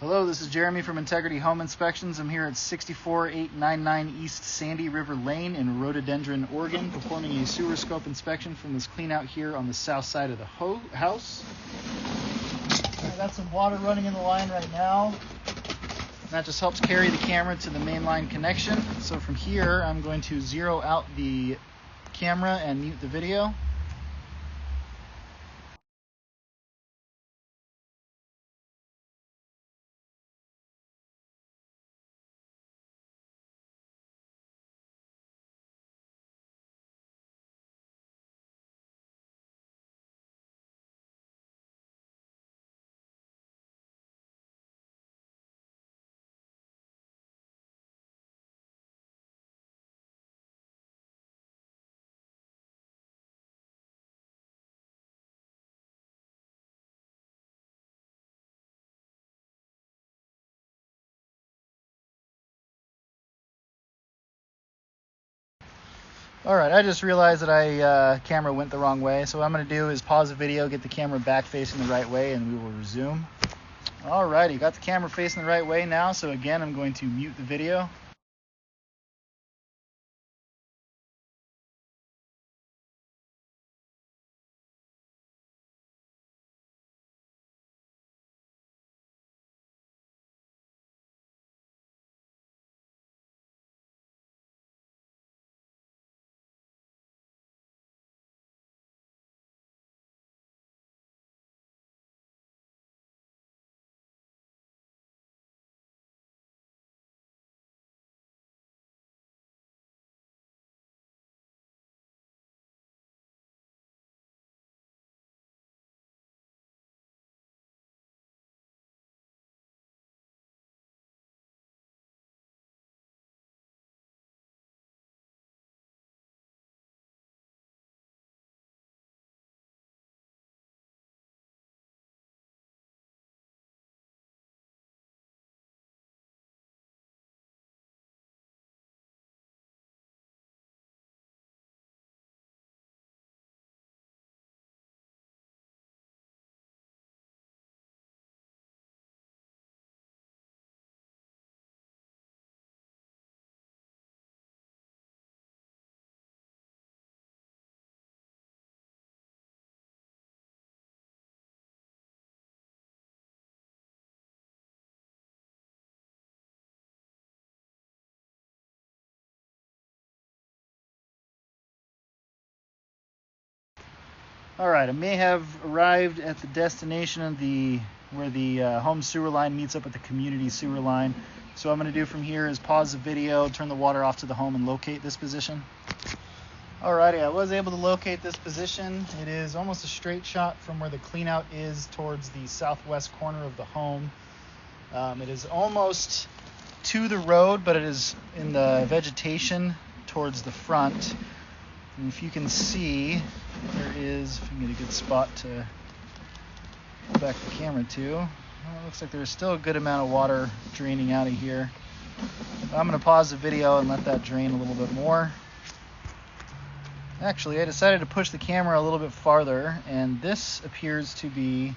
Hello, this is Jeremy from Integrity Home Inspections. I'm here at 64899 East Sandy River Lane in Rhododendron, Oregon, performing a sewer scope inspection from this cleanout here on the south side of the house. I got some water running in the line right now. That just helps carry the camera to the main line connection. So from here, I'm going to zero out the camera and mute the video. Alright, I just realized that I camera went the wrong way, so what I'm going to do is pause the video, get the camera back facing the right way, and we will resume. Alrighty, got the camera facing the right way now, so again I'm going to mute the video. Alright, I may have arrived at the destination of where the home sewer line meets up with the community sewer line. So what I'm going to do from here is pause the video, turn the water off to the home, and locate this position. Alrighty, I was able to locate this position. It is almost a straight shot from where the cleanout is towards the southwest corner of the home. It is almost to the road, but it is in the vegetation towards the front. And if you can see, there is, if I can get a good spot to pull back the camera to, well, it looks like there's still a good amount of water draining out of here. I'm going to pause the video and let that drain a little bit more. Actually, I decided to push the camera a little bit farther, and this appears to be,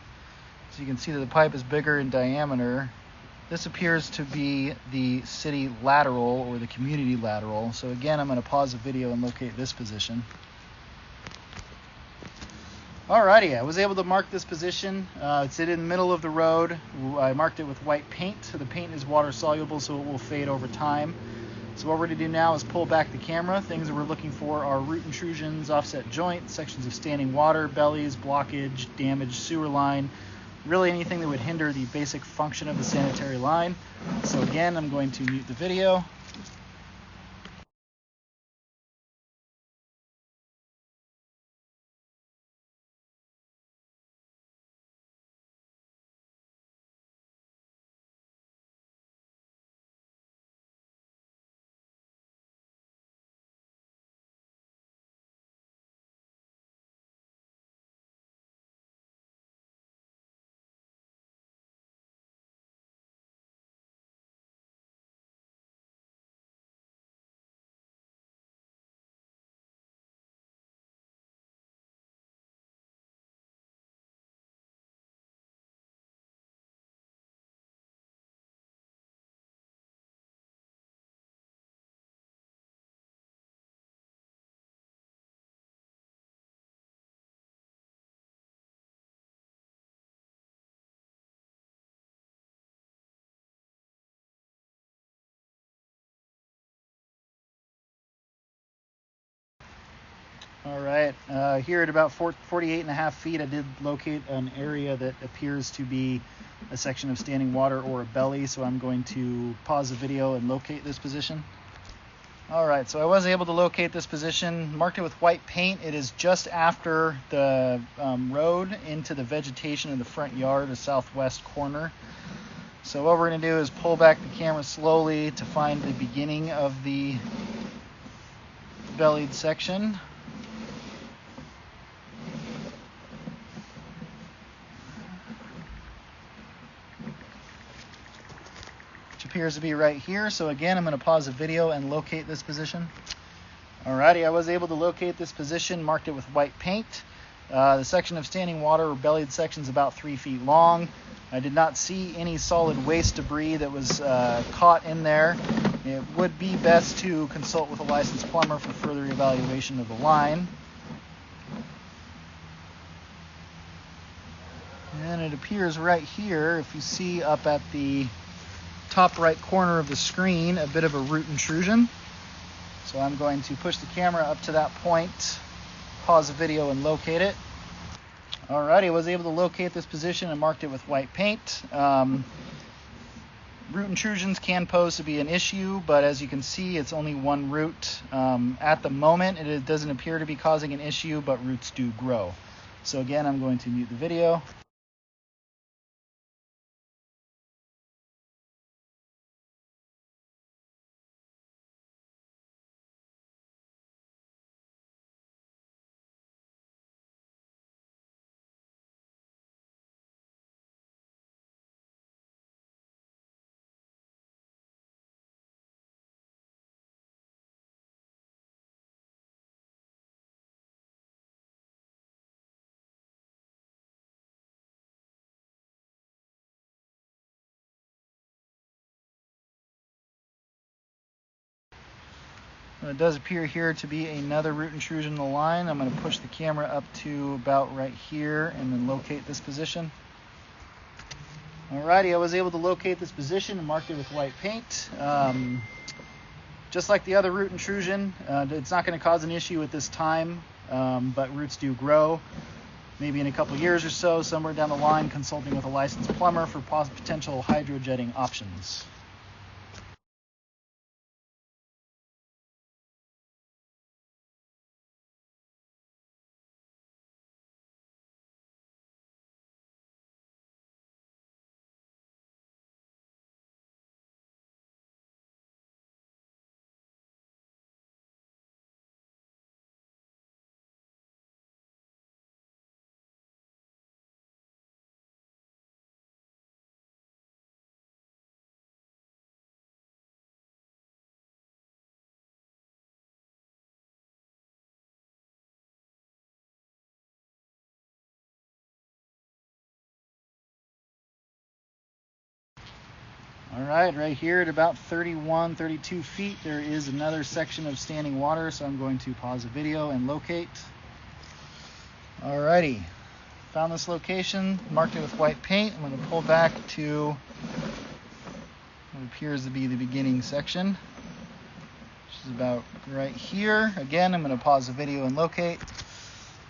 so you can see that the pipe is bigger in diameter. This appears to be the city lateral or the community lateral. So again, I'm going to pause the video and locate this position. Alrighty, I was able to mark this position. It's in the middle of the road. I marked it with white paint. So the paint is water soluble, so it will fade over time. So what we're going to do now is pull back the camera. Things that we're looking for are root intrusions, offset joint, sections of standing water, bellies, blockage, damaged sewer line, really anything that would hinder the basic function of the sanitary line. So again, I'm going to mute the video. All right, here at about 48.5 feet, I did locate an area that appears to be a section of standing water or a belly, so I'm going to pause the video and locate this position. All right, so I was able to locate this position, marked it with white paint. It is just after the road into the vegetation in the front yard, the southwest corner. So what we're going to do is pull back the camera slowly to find the beginning of the bellied section. Appears to be right here. So again, I'm going to pause the video and locate this position. Alrighty, I was able to locate this position, marked it with white paint. The section of standing water or bellied section is about 3 feet long. I did not see any solid waste debris that was caught in there. It would be best to consult with a licensed plumber for further evaluation of the line. And it appears right here, if you see up at the top right corner of the screen, a bit of a root intrusion. So I'm going to push the camera up to that point, pause the video and locate it. Alrighty, I was able to locate this position and marked it with white paint. Root intrusions can pose to be an issue, but as you can see, it's only one root. At the moment, it doesn't appear to be causing an issue, but roots do grow. So again, I'm going to mute the video. It does appear here to be another root intrusion in the line. I'm going to push the camera up to about right here and then locate this position. Alrighty, I was able to locate this position and marked it with white paint. Just like the other root intrusion, it's not going to cause an issue at this time, but roots do grow. Maybe in a couple years or so, somewhere down the line, consulting with a licensed plumber for potential hydrojetting options. Alright, right here at about 32 feet, there is another section of standing water, so I'm going to pause the video and locate. Alrighty, found this location, marked it with white paint. I'm going to pull back to what appears to be the beginning section, which is about right here. Again, I'm going to pause the video and locate.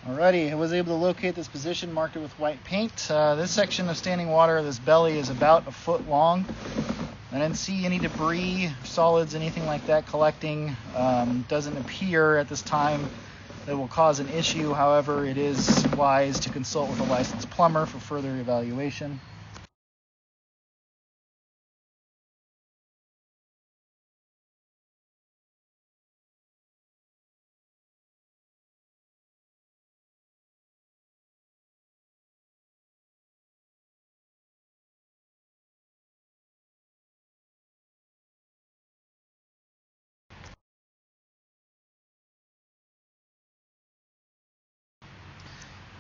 Alrighty, I was able to locate this position, marked it with white paint. This section of standing water, this belly, is about a foot long. I didn't see any debris, solids, anything like that collecting. Doesn't appear at this time that will cause an issue. However, it is wise to consult with a licensed plumber for further evaluation.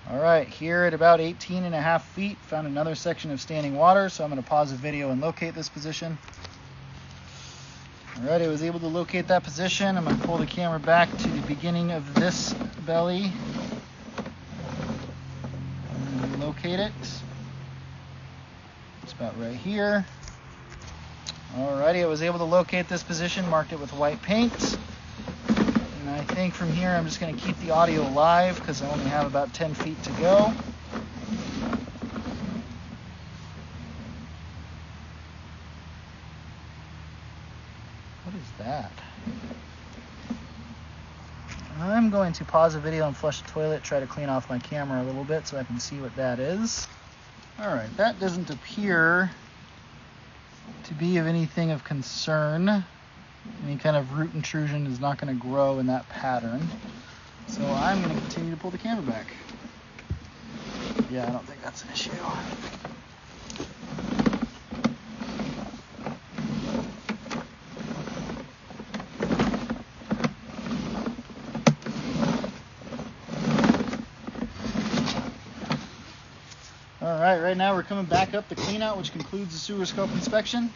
Alright, here at about 18.5 feet, found another section of standing water, so I'm going to pause the video and locate this position. Alright, I was able to locate that position. I'm going to pull the camera back to the beginning of this belly. And locate it. It's about right here. Alrighty, I was able to locate this position, marked it with white paint. And I think from here I'm just going to keep the audio live because I only have about 10 feet to go. What is that? I'm going to pause the video and flush the toilet, try to clean off my camera a little bit so I can see what that is. Alright, that doesn't appear to be of anything of concern. Any kind of root intrusion is not going to grow in that pattern. So I'm going to continue to pull the camera back. Yeah, I don't think that's an issue. Alright, right now we're coming back up the cleanout, which concludes the sewer scope inspection.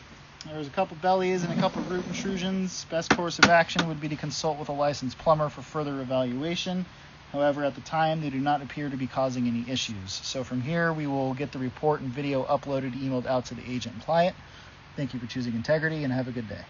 There's a couple bellies and a couple root intrusions. Best course of action would be to consult with a licensed plumber for further evaluation. However, at the time, they do not appear to be causing any issues. So from here, we will get the report and video uploaded, emailed out to the agent and client. Thank you for choosing integrity, and have a good day.